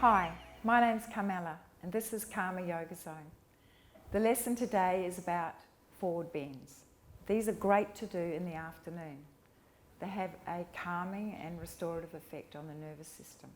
Hi, my name's Carmela and this is Carma Yoga Zone. The lesson today is about forward bends. These are great to do in the afternoon. They have a calming and restorative effect on the nervous system.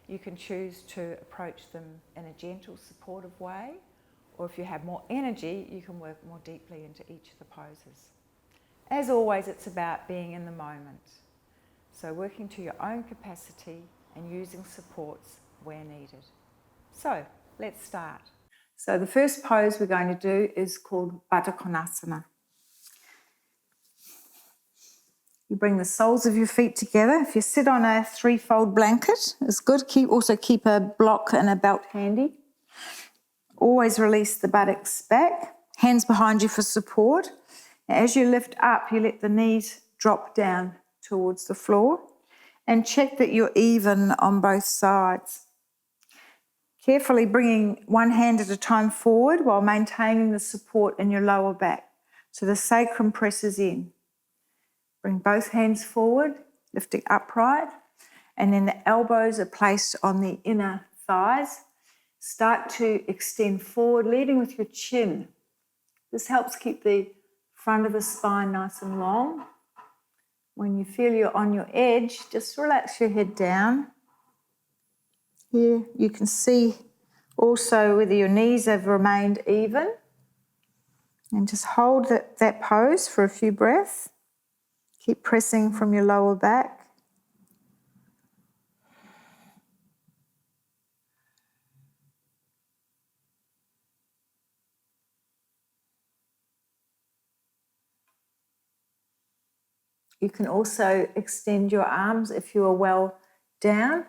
You can choose to approach them in a gentle, supportive way, or if you have more energy, you can work more deeply into each of the poses. As always, it's about being in the moment. So working to your own capacity and using supports where needed. So let's start. So the first pose we're going to do is called Baddha Konasana. You bring the soles of your feet together. If you sit on a threefold blanket, it's good. Also keep a block and a belt handy. Always release the buttocks back, hands behind you for support. As you lift up, you let the knees drop down towards the floor and check that you're even on both sides. Carefully bringing one hand at a time forward while maintaining the support in your lower back. So the sacrum presses in. Bring both hands forward, lifting upright, and then the elbows are placed on the inner thighs. Start to extend forward, leading with your chin. This helps keep the front of the spine nice and long. When you feel you're on your edge, just relax your head down. Here you can see also whether your knees have remained even. And just hold that pose for a few breaths. Keep pressing from your lower back. You can also extend your arms if you are well down.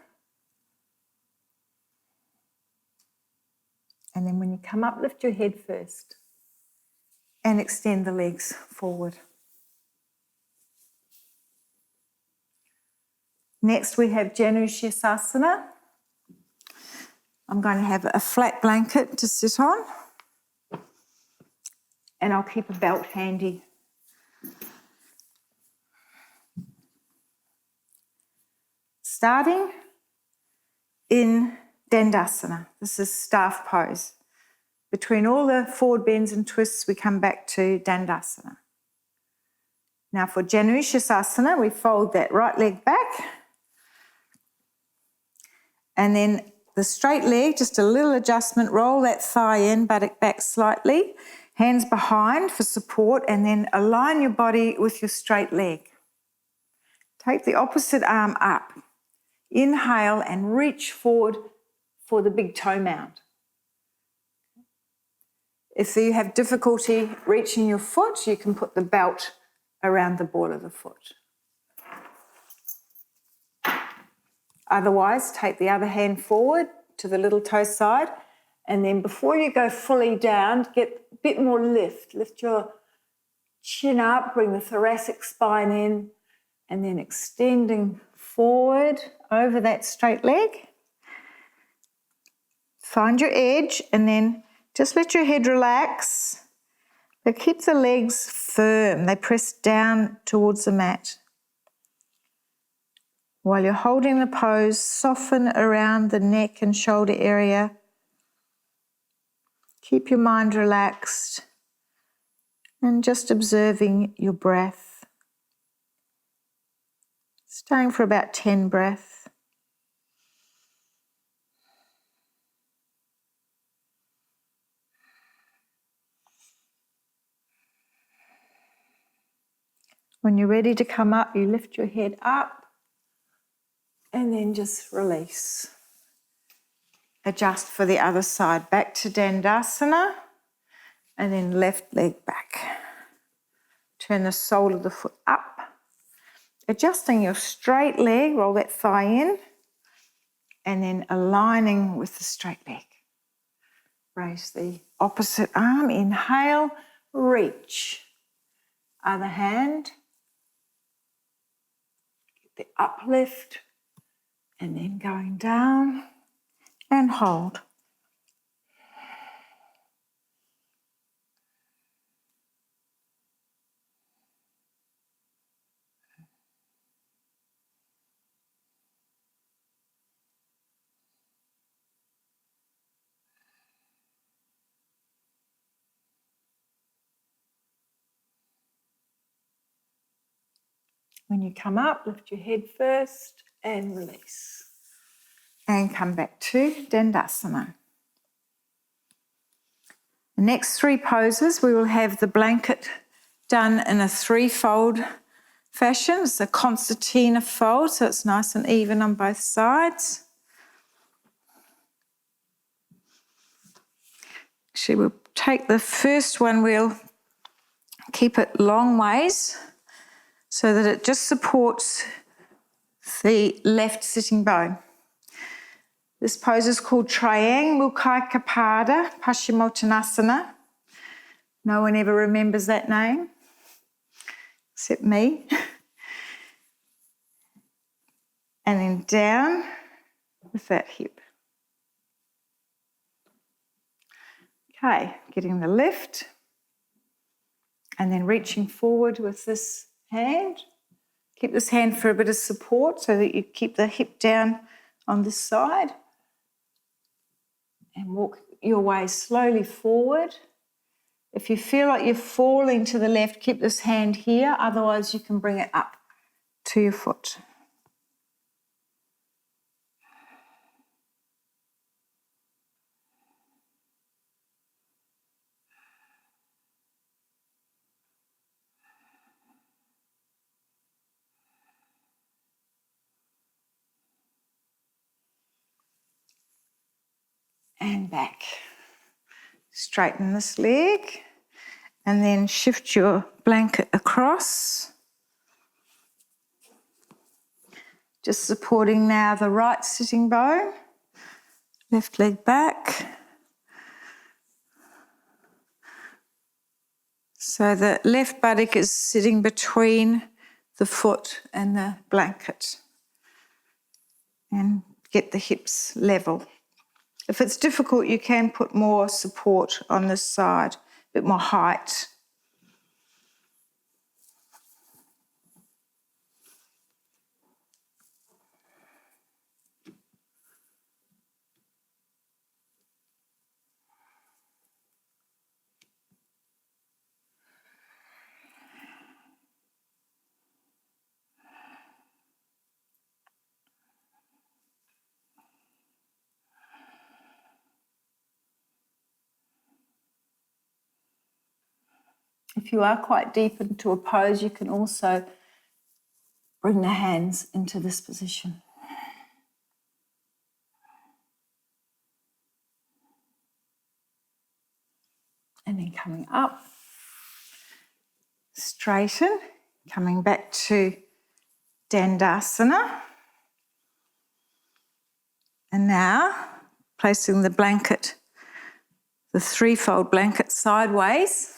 And then when you come up, lift your head first and extend the legs forward. Next we have Janushirasana. I'm going to have a flat blanket to sit on and I'll keep a belt handy. Starting in Dandasana. This is staff pose. Between all the forward bends and twists, we come back to Dandasana. Now for Janushirasana, we fold that right leg back. And then the straight leg, just a little adjustment, roll that thigh in, buttock back slightly, hands behind for support, and then align your body with your straight leg. Take the opposite arm up. Inhale and reach forward for the big toe mound. If you have difficulty reaching your foot, you can put the belt around the ball of the foot. Otherwise, take the other hand forward to the little toe side, and then before you go fully down, get a bit more lift. Lift your chin up, bring the thoracic spine in, and then extending forward over that straight leg. Find your edge and then just let your head relax, but keep the legs firm. They press down towards the mat. While you're holding the pose, soften around the neck and shoulder area. Keep your mind relaxed and just observing your breath. Staying for about 10 breaths. When you're ready to come up, you lift your head up and then just release. Adjust for the other side. Back to Dandasana and then left leg back. Turn the sole of the foot up. Adjusting your straight leg, roll that thigh in and then aligning with the straight leg. Raise the opposite arm, inhale, reach. Other hand, get the uplift and then going down and hold. When you come up, lift your head first and release. And come back to Dandasana. The next 3 poses, we will have the blanket done in a 3-fold fashion. It's a concertina fold, so it's nice and even on both sides. Actually, we'll take the first one, we'll keep it long ways so that it just supports the left sitting bone. This pose is called Triangle Kaikapada Paschimottanasana. No one ever remembers that name, except me. And then down with that hip. Okay, getting the lift. And then reaching forward with this hand. Keep this hand for a bit of support so that you keep the hip down on this side. And walk your way slowly forward. If you feel like you're falling to the left, keep this hand here. Otherwise, you can bring it up to your foot. And back. Straighten this leg and then shift your blanket across. Just supporting now the right sitting bone. Left leg back. So the left buttock is sitting between the foot and the blanket. And get the hips level. If it's difficult, you can put more support on this side, a bit more height. If you are quite deep into a pose, you can also bring the hands into this position. And then coming up, straighten, coming back to Dandasana. And now, placing the blanket, the 3-fold blanket sideways,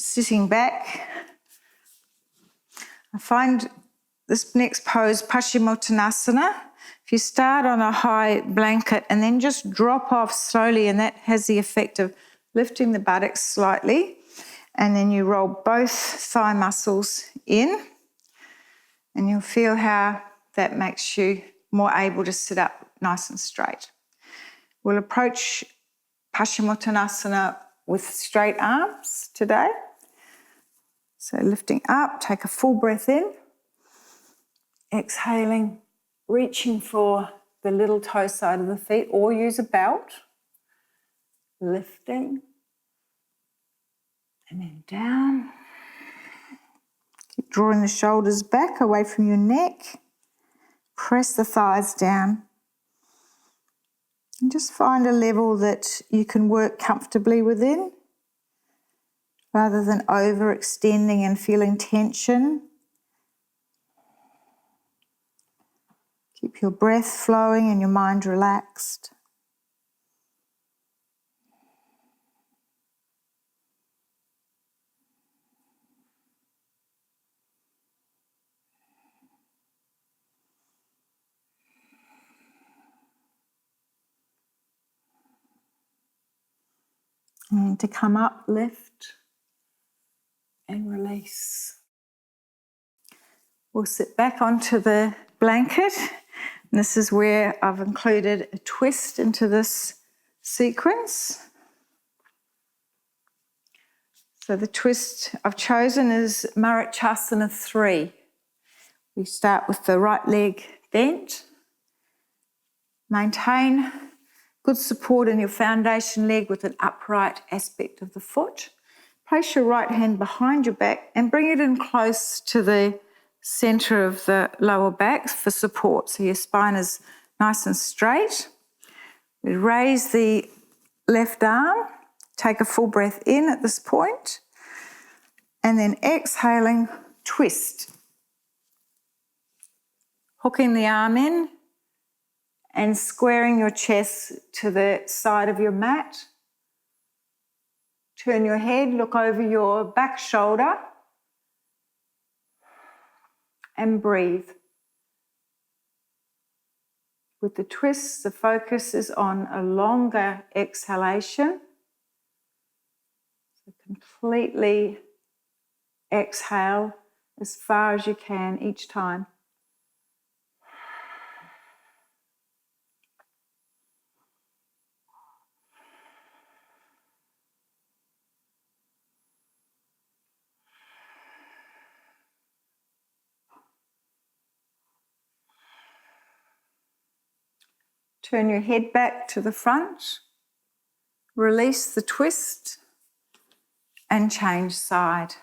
sitting back. I find this next pose, Paschimottanasana, if you start on a high blanket and then just drop off slowly, and that has the effect of lifting the buttocks slightly, and then you roll both thigh muscles in, and you'll feel how that makes you more able to sit up nice and straight. We'll approach Paschimottanasana with straight arms today. So lifting up, take a full breath in. Exhaling, reaching for the little toe side of the feet or use a belt. Lifting. And then down. Keep drawing the shoulders back away from your neck. Press the thighs down. And just find a level that you can work comfortably within, rather than overextending and feeling tension. Keep your breath flowing and your mind relaxed. And to come up, lift and release. We'll sit back onto the blanket. And this is where I've included a twist into this sequence. So the twist I've chosen is Marichyasana 3, We start with the right leg bent. Maintain good support in your foundation leg with an upright aspect of the foot. Place your right hand behind your back and bring it in close to the centre of the lower back for support. So your spine is nice and straight. We raise the left arm, take a full breath in at this point, and then exhaling, twist. Hooking the arm in and squaring your chest to the side of your mat. Turn your head, look over your back shoulder and breathe. With the twists, the focus is on a longer exhalation. So completely exhale as far as you can each time. Turn your head back to the front, release the twist and change side.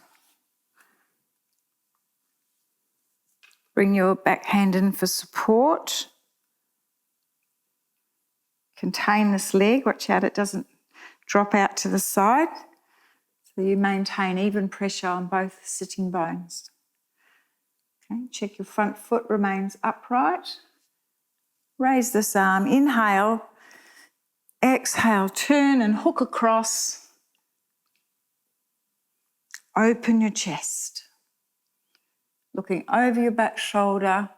Bring your back hand in for support. Contain this leg, watch out it doesn't drop out to the side. So you maintain even pressure on both sitting bones. Okay, check your front foot remains upright. Raise this arm, inhale, exhale, turn and hook across. Open your chest. Looking over your back shoulder.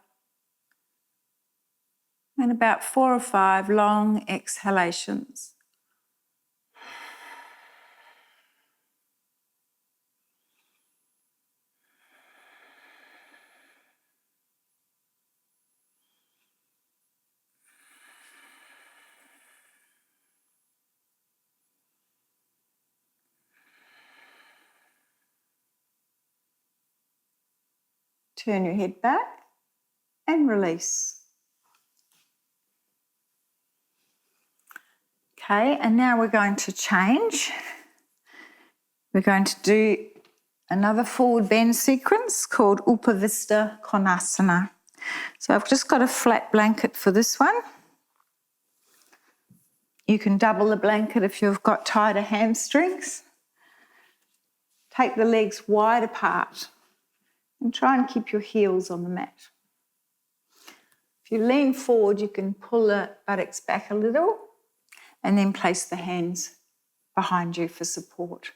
And about 4 or 5 long exhalations. Turn your head back and release. Okay, and now we're going to change. We're going to do another forward bend sequence called Upavista Konasana. So I've just got a flat blanket for this one. You can double the blanket if you've got tighter hamstrings. Take the legs wide apart and try and keep your heels on the mat. If you lean forward, you can pull the buttocks back a little and then place the hands behind you for support.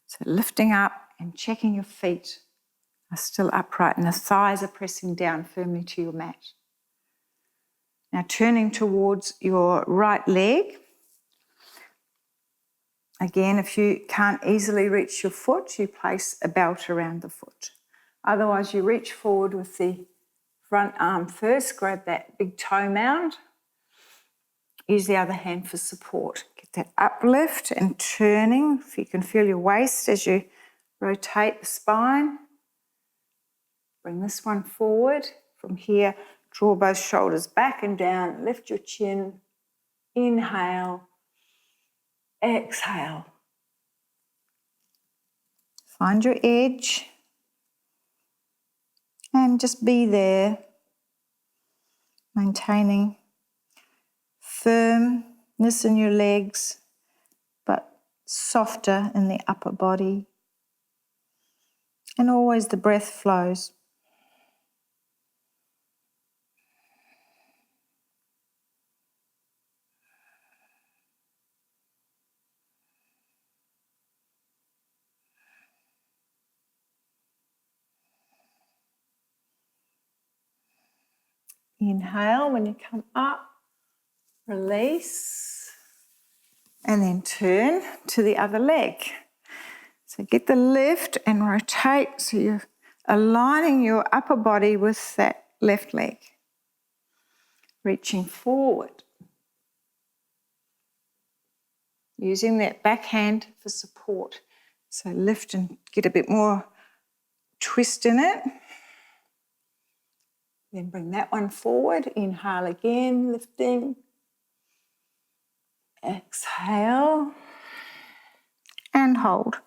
So lifting up and checking your feet are still upright and the thighs are pressing down firmly to your mat. Now turning towards your right leg. Again, if you can't easily reach your foot, you place a belt around the foot. Otherwise, you reach forward with the front arm first, grab that big toe mound. Use the other hand for support. Get that uplift and turning. If you can feel your waist as you rotate the spine. Bring this one forward. From here, draw both shoulders back and down. Lift your chin. Inhale. Exhale. Find your edge. And just be there. Maintaining firmness in your legs, but softer in the upper body. And always the breath flows. Inhale when you come up, release, and then turn to the other leg. So get the lift and rotate so you're aligning your upper body with that left leg. Reaching forward. Using that back hand for support. So lift and get a bit more twist in it. Then bring that one forward. Inhale again, lifting. Exhale. And hold.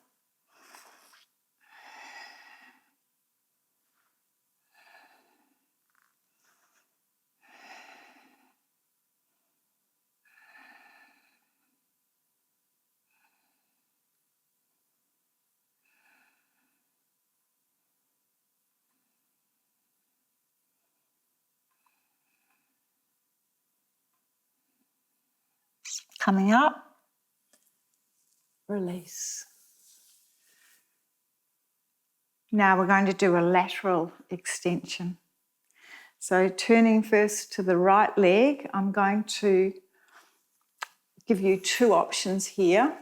Coming up. Release. Now we're going to do a lateral extension. So turning first to the right leg, I'm going to give you two options here.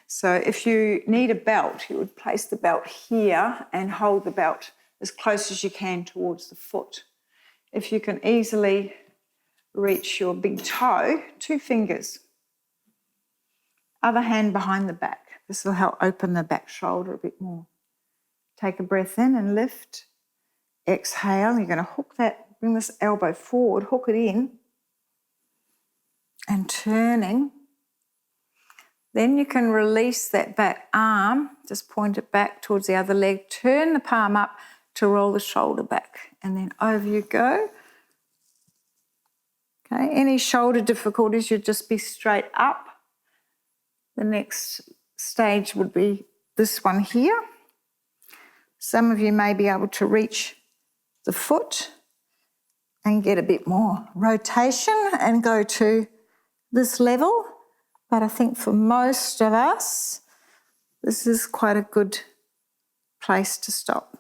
So if you need a belt, you would place the belt here and hold the belt as close as you can towards the foot. If you can easily reach your big toe, 2 fingers. Other hand behind the back. This will help open the back shoulder a bit more. Take a breath in and lift. Exhale. You're going to hook that, bring this elbow forward, hook it in. And turning. Then you can release that back arm, just point it back towards the other leg, turn the palm up to roll the shoulder back, and then over you go. Okay, any shoulder difficulties, you'd just be straight up. The next stage would be this one here. Some of you may be able to reach the foot and get a bit more rotation and go to this level. But I think for most of us, this is quite a good place to stop.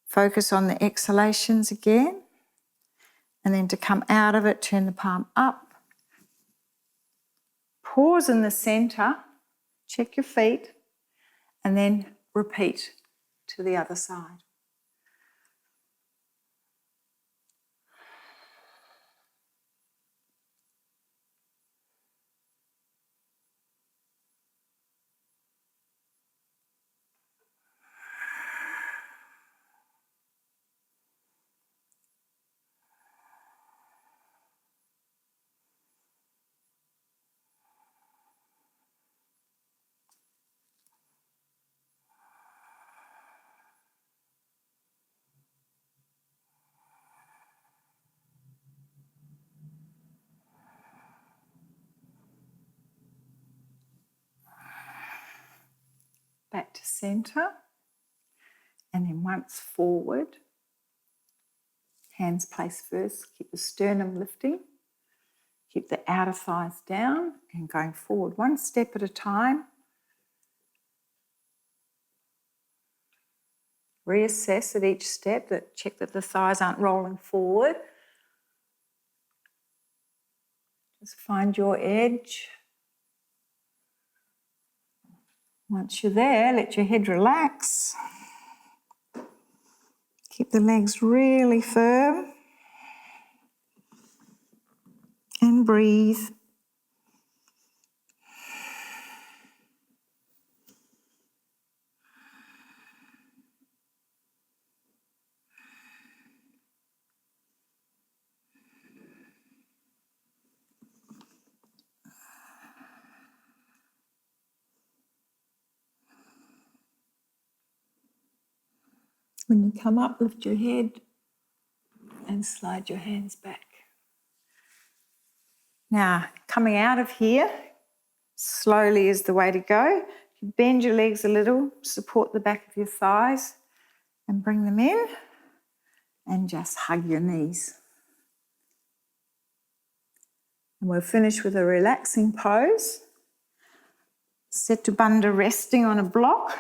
Focus on the exhalations again. And then to come out of it, turn the palm up. Pause in the centre, check your feet, and then repeat to the other side. Back to centre, and then once forward, hands placed first, keep the sternum lifting, keep the outer thighs down and going forward one step at a time. Reassess at each step, check that the thighs aren't rolling forward. Just find your edge. Once you're there, let your head relax. Keep the legs really firm. And breathe. When you come up, lift your head and slide your hands back. Now, coming out of here, slowly is the way to go. Bend your legs a little, support the back of your thighs and bring them in and just hug your knees. And we'll finish with a relaxing pose. Setu Bandha resting on a block.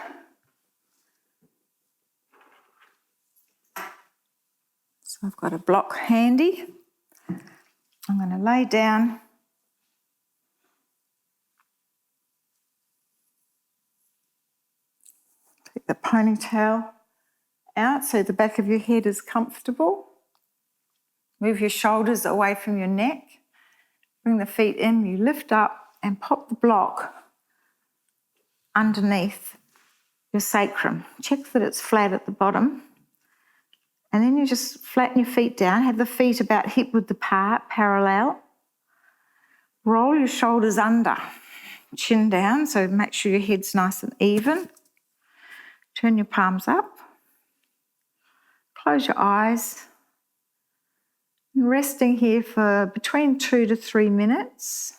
So I've got a block handy. I'm going to lay down. Take the ponytail out so the back of your head is comfortable. Move your shoulders away from your neck. Bring the feet in, you lift up and pop the block underneath your sacrum. Check that it's flat at the bottom. And then you just flatten your feet down, have the feet about hip width apart, parallel. Roll your shoulders under, chin down, so make sure your head's nice and even. Turn your palms up. Close your eyes. And resting here for between 2 to 3 minutes.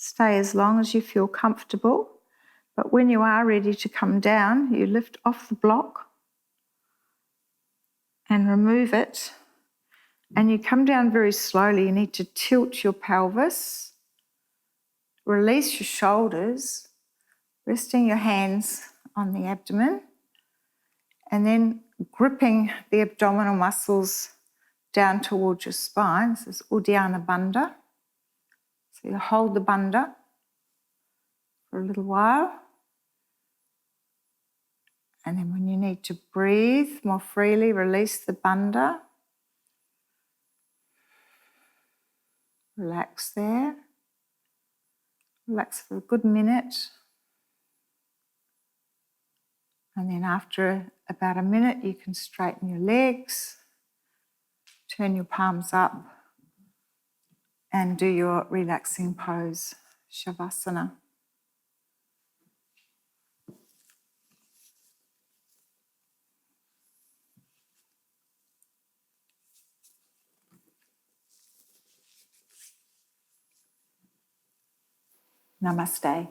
Stay as long as you feel comfortable, but when you are ready to come down, you lift off the block and remove it, and you come down very slowly. You need to tilt your pelvis, release your shoulders, resting your hands on the abdomen, and then gripping the abdominal muscles down towards your spine. This is Uddiyana Bandha. So you hold the bandha for a little while. And then when you need to breathe more freely, release the bandha. Relax there. Relax for a good minute. And then after about a minute, you can straighten your legs, turn your palms up, and do your relaxing pose, Shavasana. Namaste.